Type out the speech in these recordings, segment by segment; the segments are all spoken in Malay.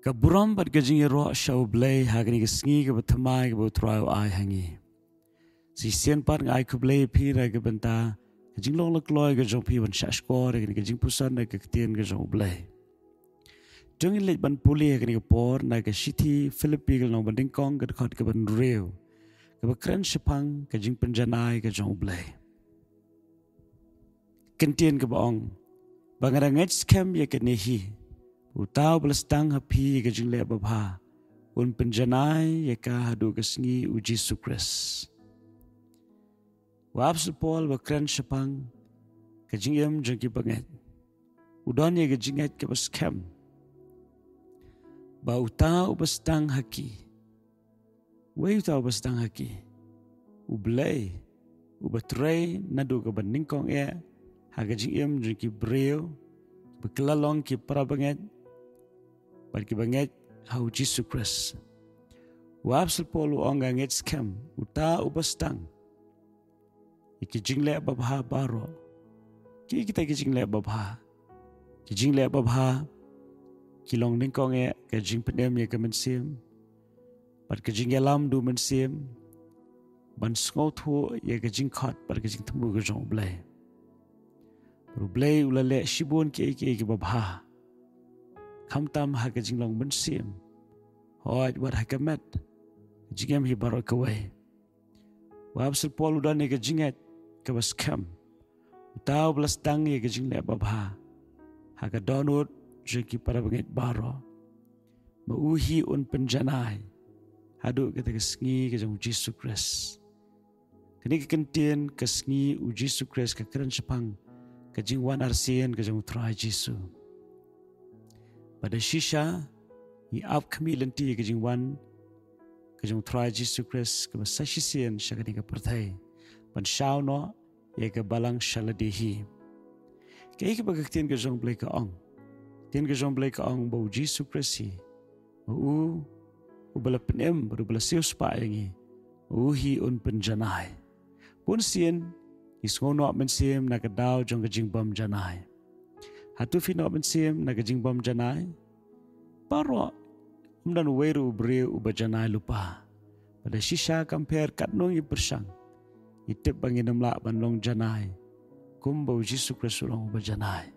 Kaburam bat gajing ro shau blay hagni gesngi ke batmai ke botrau ai hangi. Si sian pat ngai ku blay pi ra ke benta gajing long lek loy ke jong pi ban shashkor ke gajing pusan ke tien ke jong blay. Jong ilet ban puli ke por na ke city Philippi ke long banding kong ke khot ke ban reu. Ke bakran shapang ke jing penjanai ke jong blay. Kentien ke baong. Bangarangaj scam ye ke nehi. Utau belestang hapi ke jingle babha un penjanai ye ka hadu kesngi uji sukres. Wap sepol bakran sepang ke jingem jengki banget. Udon ye ke jinget ke baskem. Ba utau bestang haki. We utau bestang haki. Ublay ubatrei nadu ke beningkong ye ha ke jingem jengki breu bekelalong ki para banget. Bagi banget hau Yesus Kristus. Wap sepolu orang nget scam uta ubastang. Iki jingle babha baro. Kita jingle babha. Ki jingle babha. Kilong ningkong e ke jing pendem ye ke mensim. Bad ke jing lam du mensim. Ban skot ho ye ke jing khat bad ke jing temu ke jong blay. Ru blay ulale shibun ke babha. Kamtam haga jinglong bensim. Hoat wat haga met. Jingam hi baru kawai. Wab sepol udan ke jingat ke baskam. Utau belas tang ye ke jingle babha. Haga donut jeki para bangit baro. Mauhi un penjanai. Hadu kita kesngi ke jong Yesus Kristus. Kini kekentien kesngi uji Yesus Kristus ke keren sepang. Ke jingwan arsien ke jong trai Yesus. Pada shisha, ni ap kami lenti ke jingwan, ke jing try Yesus Kristus ke basasisian syakani ke pertai, pan shau no, ye ke balang shaladihi. Ke ke bagaktian ke jong blay ke ong, tian ke jong blay ke ong bau Yesus Kristus, u bala penem baru bala sius pa yangi, hi un penjanai, pun sien, isngono mensiem nak kedau jong ke jingbam janai. Hatu fino bensim na gajing bom janai. Paro umdan weru bre uba janai lupa. Pada shisha compare kat nung i persang. Itip bangin namla banlong janai. Kumba Yesus Kristus long uba janai.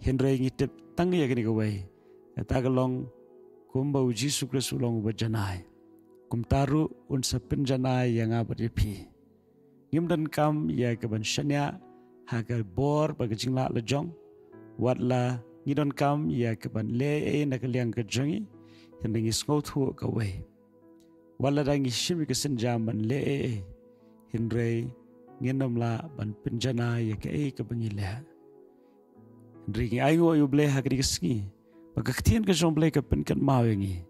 Henry ngitip tangi ya kini kawai. Kata galong kumba Yesus Kristus long uba janai. Kumtaru unsa penjanai yang abad yepi. Ngimdan kam ya keban syanya hagal bor bagajing la lejong. Watla ngidon kam ya keban le na kaliang kejangi hendangi sngot hu kawai. Wala dangi shimi kesenjam ban le hindre ngendom la ban penjana ya ke kebangile. Hendri ngi ayo yu ble ha kri kesngi. Bagaktian ke jong ble ke penkan mau yangi.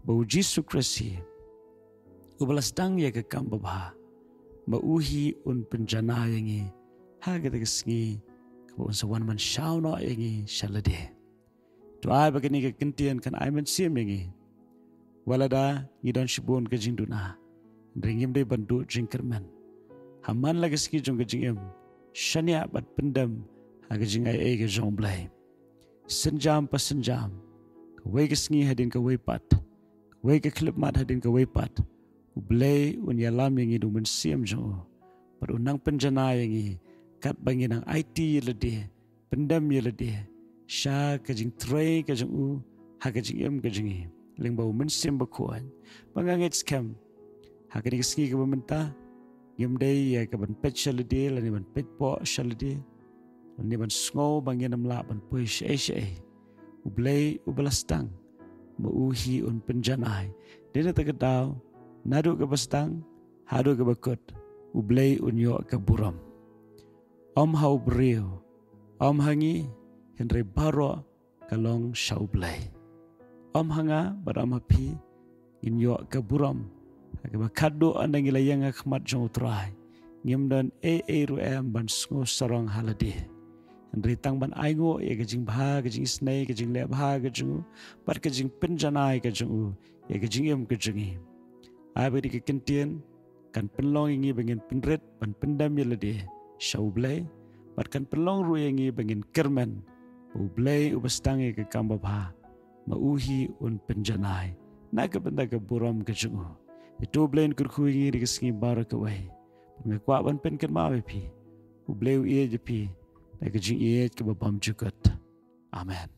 Bau Yesus Kristus. Ubalas tang ya ke kam babha. Mauhi un penjana yangi. Ha kri kesngi. Unsawan man syau no yangi shalade. Doa begini ke kentian kan aiman sim yangi. Walada ngidon shibun ke jingduna. Ringim de bandu jingkerman. Haman lagi ski jong ke jingim. Shania bat pendam ha ke jingai ke jong blay. Senjam pas senjam. Kawai ke sngi hadin kawai pat. Kawai ke klip mat hadin kawai pat. Ublay unyalam yangi du men sim jong. Par unang penjana yangi. Kat bangin ang IT yelade, pendam yelade, sya kajing tray kajing ha kajing kajing ling bau mensim bakuan, bangangit scam, ha kajing ski ke bementa, day ya ke ban pet yelade, lani ban pet po yelade, lani ban sngo bangin amla ban push ublay ubalastang, mauhi un penjanai, dina tagadau, nadu ke bastang, hadu ke bakut, ublay unyo ke buram. Om hau beriu, om hangi henry baro kalong syau blay. Om hanga baram api inyo kaburam. Agak bakado andang ilayang akmat jong utrai. Ngim dan ruem ban sngo sarong halade. Henry tang ban aingo ya gajing bah gajing snai gajing le bah gajing bar gajing penjanai gajing ya gajing gajing. Abadi ke kentian kan penlong ingi bangin penret ban pendam yelade. Syau blay, barkan pelong ruyengi bangin kerman, u blay u bastangi ke kambabha, mauhi un penjanai naga bendaga buram kejungu itu blain kurkuyi di kesengi barakawai pengakwa ban pen kan mawe pi ubleu ia jepi naga jing ia ke babam jukat. Amen.